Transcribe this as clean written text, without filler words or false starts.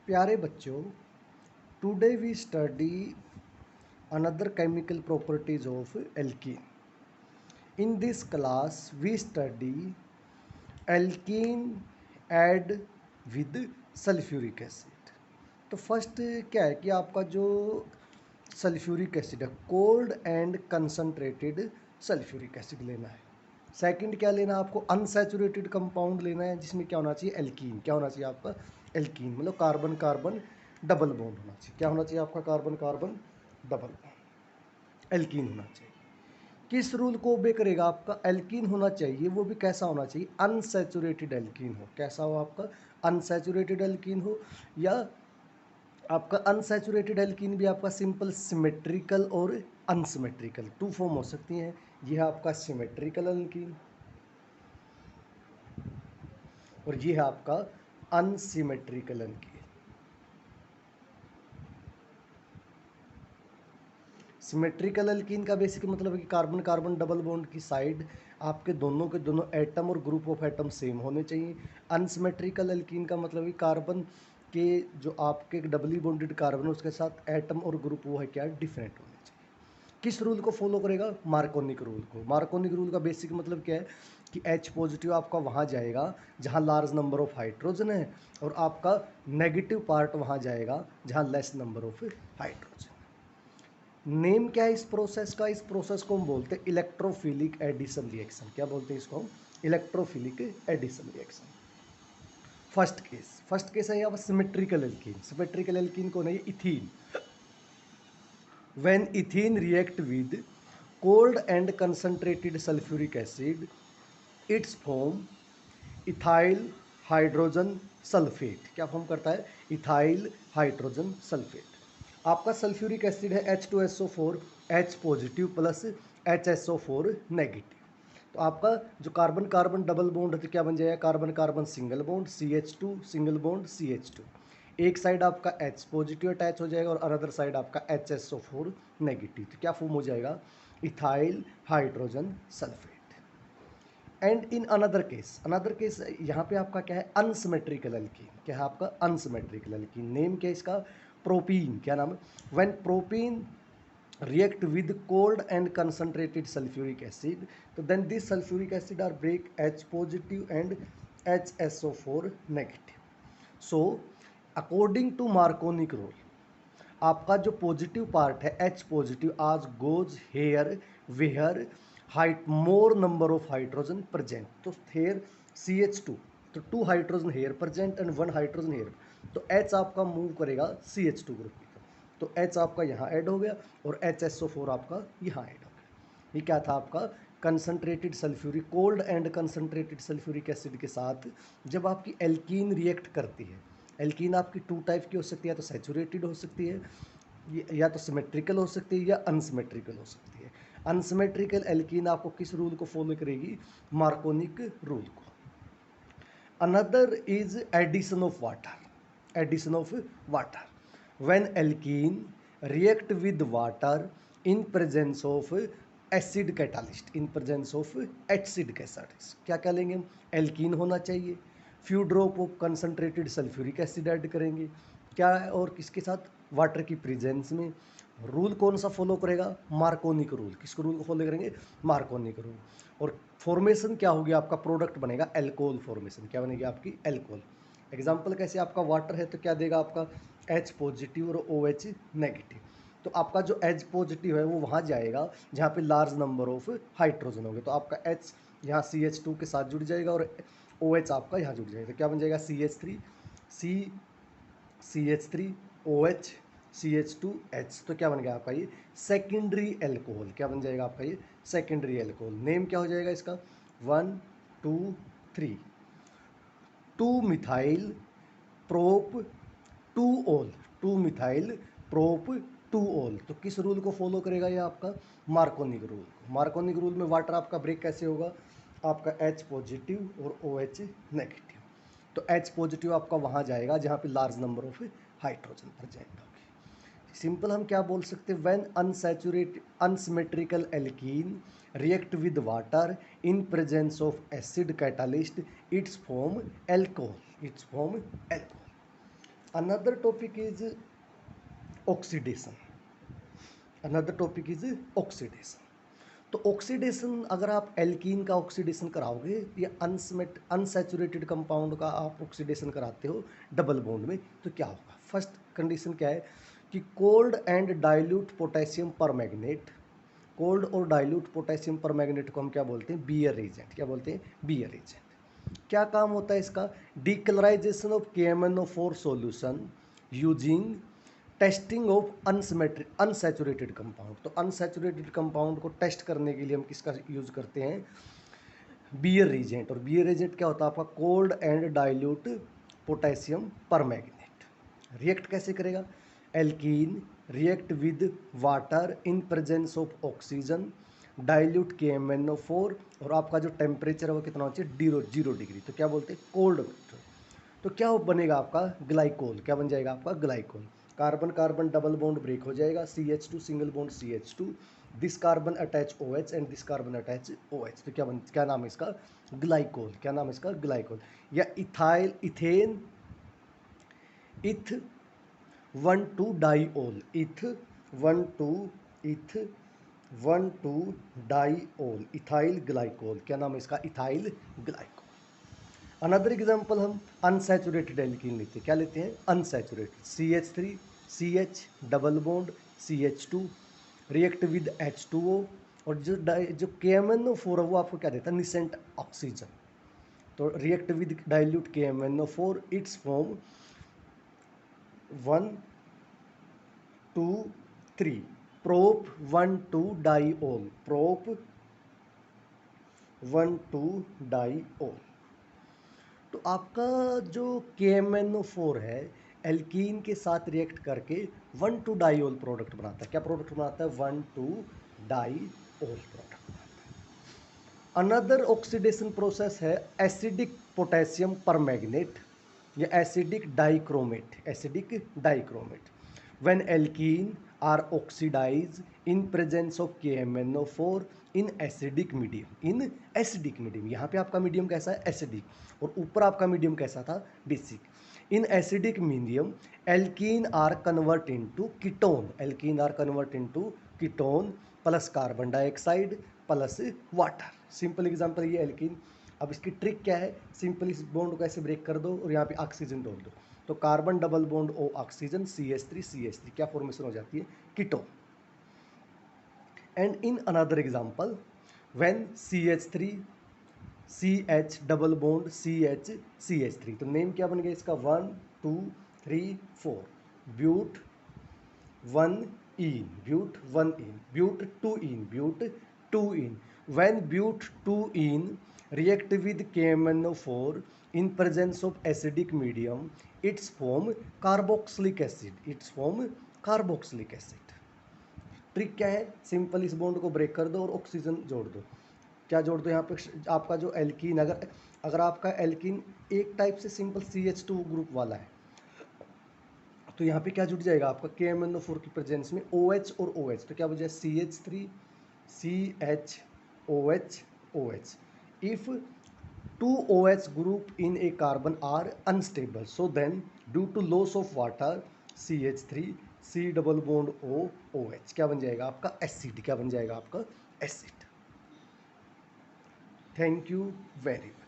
प्यारे बच्चों, today we study another chemical properties of alkene. In this class we study alkene add with sulphuric acid. तो first क्या है कि आपका जो सल्फ्यूरिक एसिड है, cold and concentrated sulphuric acid लेना है। सेकंड क्या लेना है आपको, अनसैचुरेटेड कंपाउंड लेना है जिसमें क्या होना चाहिए, एल्कीन। क्या होना चाहिए आपका, एल्कीन, मतलब कार्बन कार्बन डबल बॉन्ड होना चाहिए। क्या होना चाहिए आपका, carbon carbon double bond, alkene होना चाहिए। किस रूल को ओबे करेगा, आपका एल्कीन होना चाहिए, वो भी कैसा होना चाहिए, अनसैचुरेटेड एल्कीन हो। कैसा हो आपका, अनसैचुरेटेड एल्कीन हो। या आपका अनसैचुरेटेड एल्कीन भी आपका सिंपल सिमेट्रिकल और अनसिमेट्रिकल टू फॉर्म हो सकती हैं। ये है आपका सिमेट्रिकल एल्कीन और ये है आपका अनसिमेट्रिकल एल्कीन। सिमेट्रिकल एल्कीन का बेसिक मतलब है कि कार्बन कार्बन डबल बॉन्ड की साइड आपके दोनों के दोनों एटम और ग्रुप ऑफ एटम सेम होने चाहिए। अनसिमेट्रिकल एल्कीन का मतलब है कार्बन के जो आपके डबली बॉन्डेड कार्बन उसके साथ एटम और ग्रुप वो है क्या, डिफरेंट होने चाहिए। किस रूल को फॉलो करेगा, मार्कोनिक रूल को। मार्कोनिक रूल का बेसिक मतलब क्या है कि H पॉजिटिव आपका वहाँ जाएगा जहाँ लार्ज नंबर ऑफ हाइड्रोजन है और आपका नेगेटिव पार्ट वहाँ जाएगा जहाँ less number of hydrogen. Name क्या है इस प्रोसेस का, इस प्रोसेस को हम बोलते हैं इलेक्ट्रोफिलिक एडिशन रिएक्शन। क्या बोलते हैं इसको हम, electrophilic addition reaction. First case है यहाँ पर सिमेट्रिकल एल्कीन। सिमेट्रिकल एल्कीन कौन है, ये ethene. when ethene react with cold and concentrated sulfuric acid, its form ethyl hydrogen sulphate. क्या फॉर्म करता है, इथाइल हाइड्रोजन सल्फेट। आपका सल्फ्यूरिक एसिड है H2SO4 H positive plus HSO4 negative. तो आपका जो कार्बन कार्बन डबल बॉन्ड है तो क्या बन जाएगा, carbon carbon single bond CH2 single bond CH2। एक साइड आपका H पॉजिटिव अटैच हो जाएगा और अनदर साइड आपका HSO4 नेगेटिव। तो क्या फॉर्म हो जाएगा, ethyl hydrogen sulphate. And in another case यहाँ पे आपका क्या है, अनसिमेट्रिकल एल्कीन। क्या है आपका, अनसिमेट्रिकल एल्कीन। नेम क्या है इसका, प्रोपीन। क्या नाम है, when propene react with cold and concentrated sulfuric acid, तो then this sulfuric acid are break H positive and HSO4 negative. So according to Marconic rule, आपका जो पॉजिटिव पार्ट है H पॉजिटिव आज goes here where height more number of hydrogen present. तो here CH2, तो 2 hydrogen here present and 1 hydrogen here. तो H आपका move करेगा CH2 group की तरफ। तो H आपका यहाँ ऐड हो गया और HSO4 आपका यहाँ ऐड हो गया। ये क्या था आपका, concentrated sulphuric, cold and concentrated sulphuric acid के साथ जब आपकी एल्कीन रिएक्ट करती है। एल्कीन आपकी 2 टाइप की हो सकती है, या तो सैचुरेटेड हो सकती है या तो सिमेट्रिकल हो सकती है या अनसिमेट्रिकल हो सकती है। अनसिमेट्रिकल एल्कीन आपको किस रूल को फॉलो करेगी, मार्कोनिक रूल को। Another is addition of water. Addition of water when alkene react with water in presence of acid catalyst, in presence of acid catalyst. क्या क्या लेंगे हम, एल्कीन होना चाहिए, few drop of concentrated sulphuric acid add करेंगे, क्या है, और किसके साथ, वाटर की प्रेजेंस में। रूल कौन सा फॉलो करेगा, मार्कोनिक रूल। किसको रूल को फॉलो करेंगे, मार्कोनिक रूल। और फॉर्मेशन क्या होगी, आपका प्रोडक्ट बनेगा एल्कोहल फॉर्मेशन। क्या बनेगी आपकी, एल्कोहल। एग्जाम्पल कैसे, आपका वाटर है तो क्या देगा आपका H पॉजिटिव और OH नेगेटिव। तो आपका जो H पॉजिटिव है वो वहाँ जाएगा जहाँ पे लार्ज नंबर ऑफ हाइड्रोजन होंगे। तो आपका H यहाँ CH2 के साथ जुड़ जाएगा और OH आपका यहाँ जुड़ जाएगा। तो क्या बन जाएगा, CH3 OH CH2H। तो क्या बन गया आपका ये सेकेंडरी एल्कोहल। क्या बन जाएगा आपका ये सेकेंडरी एल्कोहल। नेम क्या हो जाएगा इसका, 1 2 3 2 मिथाइल प्रोप 2 ओल, 2 मिथाइल प्रोप 2 ओल। तो किस रूल को फॉलो करेगा ये आपका, मार्कोनिक रूल। मार्कोनिक रूल में वाटर आपका ब्रेक कैसे होगा, आपका H पॉजिटिव और OH नेगेटिव। तो H पॉजिटिव आपका वहाँ जाएगा जहाँ पे large number of hydrogen present होगी। सिंपल हम क्या बोल सकते हैं, when unsaturated unsymmetrical alkene react with water in presence of acid catalyst it's form alcohol, it's form alcohol. Another topic is oxidation. Another topic is oxidation. तो oxidation, अगर आप alkene का ऑक्सीडेशन कराओगे या अनसैचुरेटेड कंपाउंड का आप oxidation कराते हो डबल बॉन्ड में, तो क्या होगा? फर्स्ट कंडीशन क्या है कि cold and dilute potassium permanganate. Cold और डाइल्यूट पोटेशियम परमैंगनेट को हम क्या बोलते हैं? Baeyer agent. क्या बोलते हैं? Baeyer agent. क्या काम होता है इसका? Decolourisation of KMnO4 solution using testing of unsaturated compound. तो अनसैचुरेटेड कंपाउंड को टेस्ट करने के लिए हम किसका यूज करते हैं? Baeyer agent. और बियर एजेंट क्या होता है आपका? Cold and dilute potassium permanganate. React कैसे करेगा? Alkene react with water in presence of oxygen dilute KMnO4, और आपका जो टेम्परेचर है वो कितना होना चाहिए? 0 डिग्री। तो क्या बोलते हैं? Cold water. तो क्या बनेगा आपका? ग्लाइकोल। क्या बन जाएगा आपका? Glycol. Carbon carbon double bond break हो जाएगा, CH2 single bond CH2, this carbon attach OH and this carbon attach OH। तो क्या नाम है इसका? ग्लाइकोल। क्या नाम है इसका? ग्लाइकोल। या इथाइल इथेन इथ 1,2 डाइओल। इथ 1,2 डाइओल, इथाइल ग्लाइकोल। क्या नाम है इसका? Ethyl glycol. अनदर एग्जाम्पल हम अनसैचुरेटेड एल्कीन लेते हैं। क्या लेते हैं? Unsaturated. CH3 CH double bond CH2 react with H2O, और जो KMnO4 है वो आपको क्या देता है? Nascent oxygen. तो react with dilute KMnO4, its form 1 2 3 prop 1,2 diol. Prop 1,2 diol. तो आपका जो KMnO4 है एल्कीन के साथ रिएक्ट करके 1,2 डाइओल प्रोडक्ट बनाता है। क्या प्रोडक्ट बनाता है? 1,2 डाइओल प्रोडक्ट बनाता है। अनदर ऑक्सीडेशन प्रोसेस है एसिडिक पोटेशियम परमैंगनेट या acidic dichromate. Acidic dichromate when alkene are oxidise in presence of KMnO4 in acidic medium. In acidic medium, यहाँ पे आपका मीडियम कैसा है? एसिडिक, और ऊपर आपका मीडियम कैसा था? Basic. In acidic medium alkene are convert into ketone. Alkene are convert into ketone plus carbon dioxide plus water. Simple example ये एल्कीन। अब इसकी ट्रिक क्या है? सिंपल इस बॉन्ड को ऐसे ब्रेक कर दो और यहाँ पे ऑक्सीजन डाल दो, तो carbon double bond O oxygen CH3 क्या फॉर्मेशन हो जाती है? Ketone. And in another example when CH3 CH double bond CH तो नेम क्या बन गया इसका? 1 2 3 4 but 1 ene, but 1 ene, but 2 ene, but 2 ene. When but 2 ene react with KMnO4 in presence of acidic medium, its form carboxylic acid। its form carboxylic acid। Trick क्या है? Simple इस bond को break कर दो और oxygen जोड़ दो। क्या जोड़ दो यहाँ पे? आपका जो एल्कीन, अगर आपका एल्कीन एक टाइप से सिंपल CH2 ग्रुप वाला है, तो यहाँ पे क्या जुड़ जाएगा आपका? KMnO4 की प्रेजेंस में OH और OH। तो क्या बन जाए? CH3 CH OH। If 2 OH group in a carbon are unstable, so then due to loss of water CH3 C double bond O OH क्या बन जाएगा आपका? एसिड। क्या बन जाएगा आपका? Acid. Thank you very much.